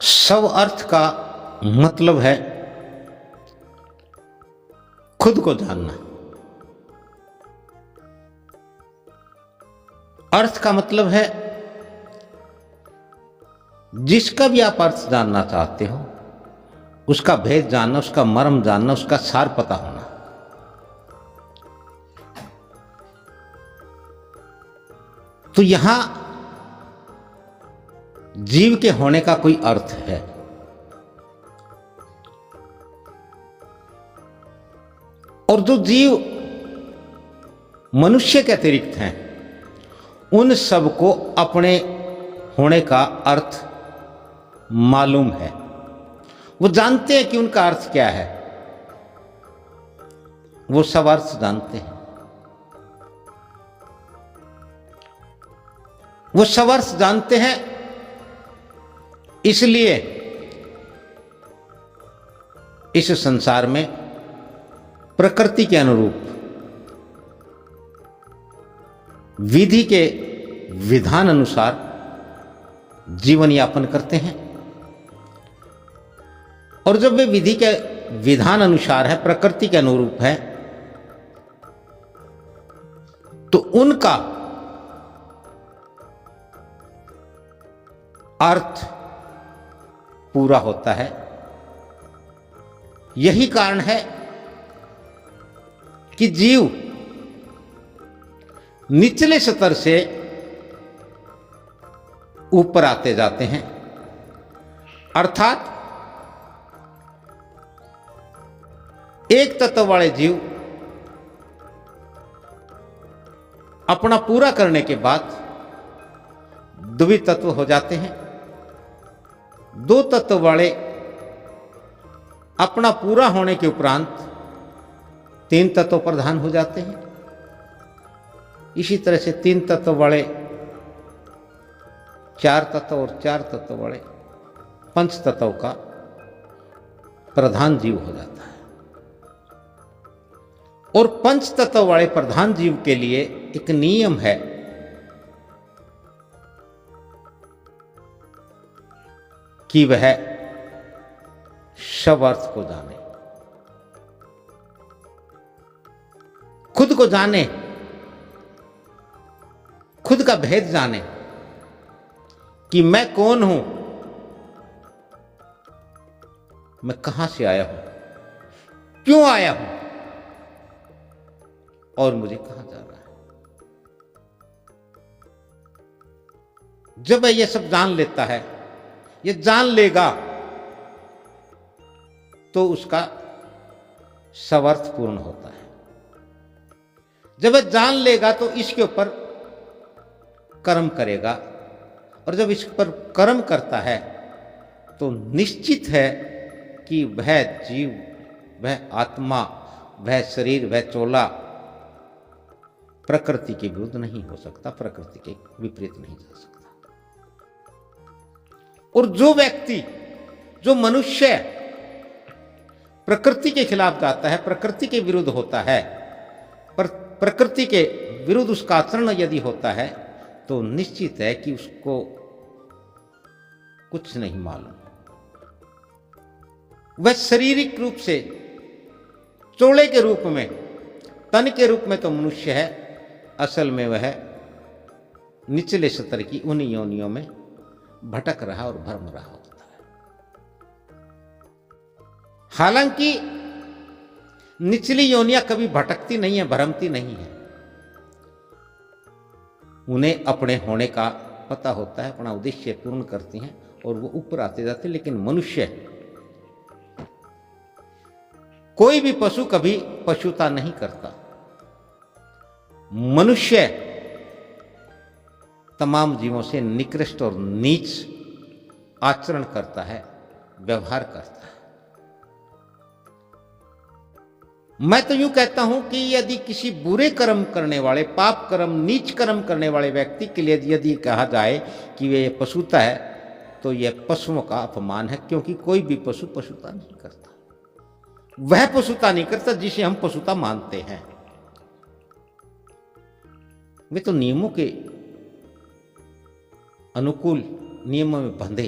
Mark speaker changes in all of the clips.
Speaker 1: सब अर्थ का मतलब है खुद को जानना। अर्थ का मतलब है जिसका भी आप अर्थ जानना चाहते हो उसका भेद जानना, उसका मर्म जानना, उसका सार पता होना। तो यहां जीव के होने का कोई अर्थ है। और जो जीव मनुष्य के अतिरिक्त हैं उन सबको अपने होने का अर्थ मालूम है। वो जानते हैं कि उनका अर्थ क्या है, वो सब अर्थ जानते हैं। वो सब अर्थ जानते हैं, इसलिए इस संसार में प्रकृति के अनुरूप विधि के विधान अनुसार जीवन यापन करते हैं। और जब वे विधि के विधान अनुसार है, प्रकृति के अनुरूप है, तो उनका अर्थ पूरा होता है। यही कारण है कि जीव निचले स्तर से ऊपर आते जाते हैं। अर्थात एक तत्व वाले जीव अपना पूरा करने के बाद द्वितत्व हो जाते हैं। दो तत्व वाले अपना पूरा होने के उपरांत तीन तत्व प्रधान हो जाते हैं। इसी तरह से तीन तत्व वाले चार तत्व और चार तत्व वाले पंच तत्व का प्रधान जीव हो जाता है। और पंच तत्व वाले प्रधान जीव के लिए एक नियम है कि वह सब अर्थ को जाने, खुद को जाने, खुद का भेद जाने कि मैं कौन हूं, मैं कहां से आया हूं, क्यों आया हूं और मुझे कहां जाना है। जब वह यह सब जान लेता है, ये जान लेगा, तो उसका सर्वथ पूर्ण होता है। जब वह जान लेगा तो इसके ऊपर कर्म करेगा, और जब इस पर कर्म करता है तो निश्चित है कि वह जीव, वह आत्मा, वह शरीर, वह चोला प्रकृति के विरुद्ध नहीं हो सकता, प्रकृति के विपरीत नहीं जा सकता। और जो व्यक्ति, जो मनुष्य प्रकृति के खिलाफ जाता है, प्रकृति के विरुद्ध होता है, पर प्रकृति के विरुद्ध उसका आचरण यदि होता है, तो निश्चित है कि उसको कुछ नहीं मालूम। वह शारीरिक रूप से, चोले के रूप में, तन के रूप में तो मनुष्य है, असल में वह निचले स्तर की उन योनियों में भटक रहा और भ्रम रहा होता है। हालांकि निचली योनियां कभी भटकती नहीं है, भ्रमती नहीं है। उन्हें अपने होने का पता होता है, अपना उद्देश्य पूर्ण करती हैं और वो ऊपर आते जाते। लेकिन मनुष्य, कोई भी पशु कभी पशुता नहीं करता। मनुष्य तमाम जीवों से निकृष्ट और नीच आचरण करता है, व्यवहार करता है। मैं तो यूं कहता हूं कि यदि किसी बुरे कर्म करने वाले, पाप कर्म, नीच कर्म करने वाले व्यक्ति के लिए यदि कहा जाए कि वह पशुता है, तो यह पशुओं का अपमान है। क्योंकि कोई भी पशु पशुता नहीं करता। वह पशुता नहीं करता जिसे हम पशुता मानते हैं। वे तो नियमों के अनुकूल, नियमों में बंधे,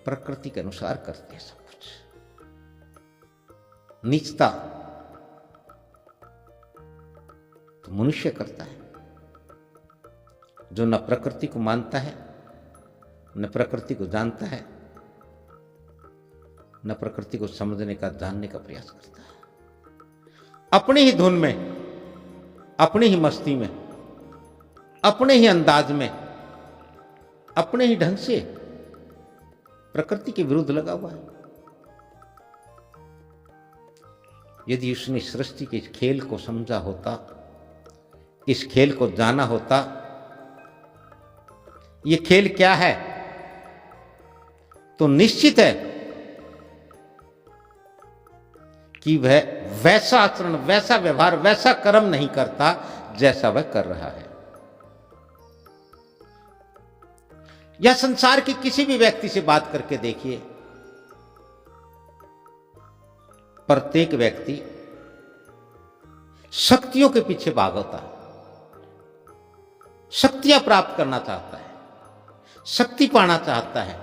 Speaker 1: प्रकृति के अनुसार करते हैं सब कुछ। नीचता तो मनुष्य करता है, जो न प्रकृति को मानता है, न प्रकृति को जानता है, न प्रकृति को समझने का, जानने का प्रयास करता है। अपनी ही धुन में, अपनी ही मस्ती में, अपने ही अंदाज में, अपने ही ढंग से प्रकृति के विरुद्ध लगा हुआ है। यदि उसने सृष्टि के इस खेल को समझा होता, इस खेल को जाना होता, ये खेल क्या है, तो निश्चित है कि वह वैसा आचरण, वैसा व्यवहार, वैसा कर्म नहीं करता जैसा वह कर रहा है। या संसार के किसी भी व्यक्ति से बात करके देखिए, प्रत्येक व्यक्ति शक्तियों के पीछे भागता है, शक्तियां प्राप्त करना चाहता है, शक्ति पाना चाहता है।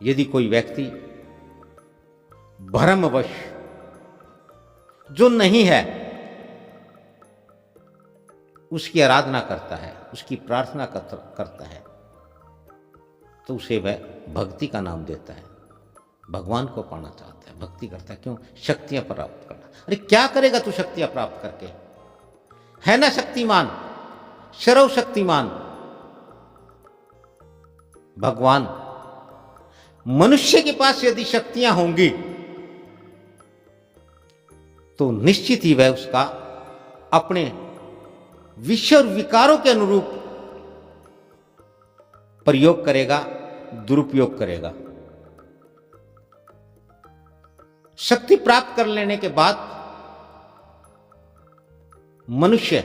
Speaker 1: यदि कोई व्यक्ति भ्रमवश, जो नहीं है, उसकी आराधना करता है, उसकी प्रार्थना करता है, तो उसे वह भक्ति का नाम देता है, भगवान को पाना चाहता है, भक्ति करता है। क्यों? शक्तियां प्राप्त करना। अरे क्या करेगा तू शक्तियां प्राप्त करके? है ना शक्तिमान, सर्वशक्तिमान भगवान। मनुष्य के पास यदि शक्तियां होंगी तो निश्चित ही वह उसका अपने विषय और विकारों के अनुरूप प्रयोग करेगा, दुरुपयोग करेगा। शक्ति प्राप्त कर लेने के बाद मनुष्य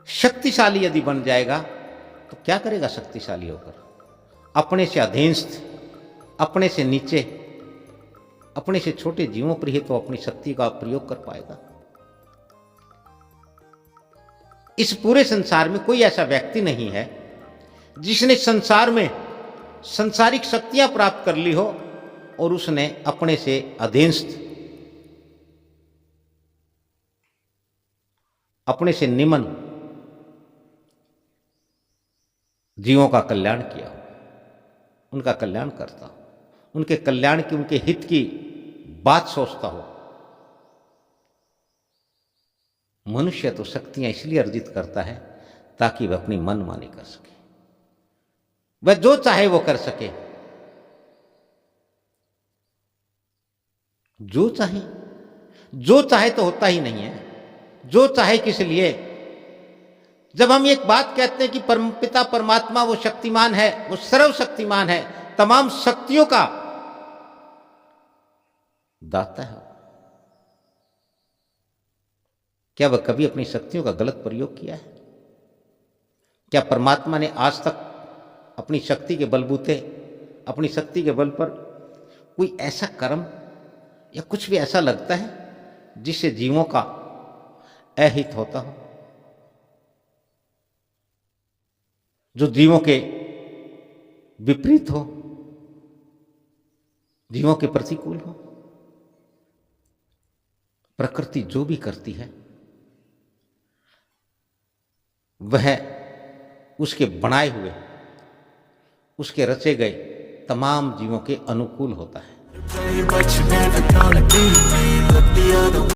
Speaker 1: शक्तिशाली यदि बन जाएगा तो क्या करेगा? शक्तिशाली होकर अपने से अधीनस्थ, अपने से नीचे, अपने से छोटे जीवों पर ही तो अपनी शक्ति का प्रयोग कर पाएगा। इस पूरे संसार में कोई ऐसा व्यक्ति नहीं है जिसने संसार में सांसारिक शक्तियां प्राप्त कर ली हो और उसने अपने से अधीनस्थ, अपने से निम्न जीवों का कल्याण किया हो, उनका कल्याण करता हो, उनके कल्याण की, उनके हित की बात सोचता हो। मनुष्य तो शक्तियां इसलिए अर्जित करता है ताकि वह अपनी मनमानी कर सके, वह जो चाहे वो कर सके, जो चाहे तो होता ही नहीं है। जो चाहे किस लिए? जब हम एक बात कहते हैं कि परमपिता परमात्मा वो शक्तिमान है, वो सर्वशक्तिमान है, तमाम शक्तियों का दाता है, क्या वह कभी अपनी शक्तियों का गलत प्रयोग किया है? क्या परमात्मा ने आज तक अपनी शक्ति के बलबूते, अपनी शक्ति के बल पर कोई ऐसा कर्म या कुछ भी ऐसा लगता है जिससे जीवों का अहित होता हो, जो जीवों के विपरीत हो, जीवों के प्रतिकूल हो? प्रकृति जो भी करती है वह उसके बनाए हुए, उसके रचे गए तमाम जीवों के अनुकूल होता है।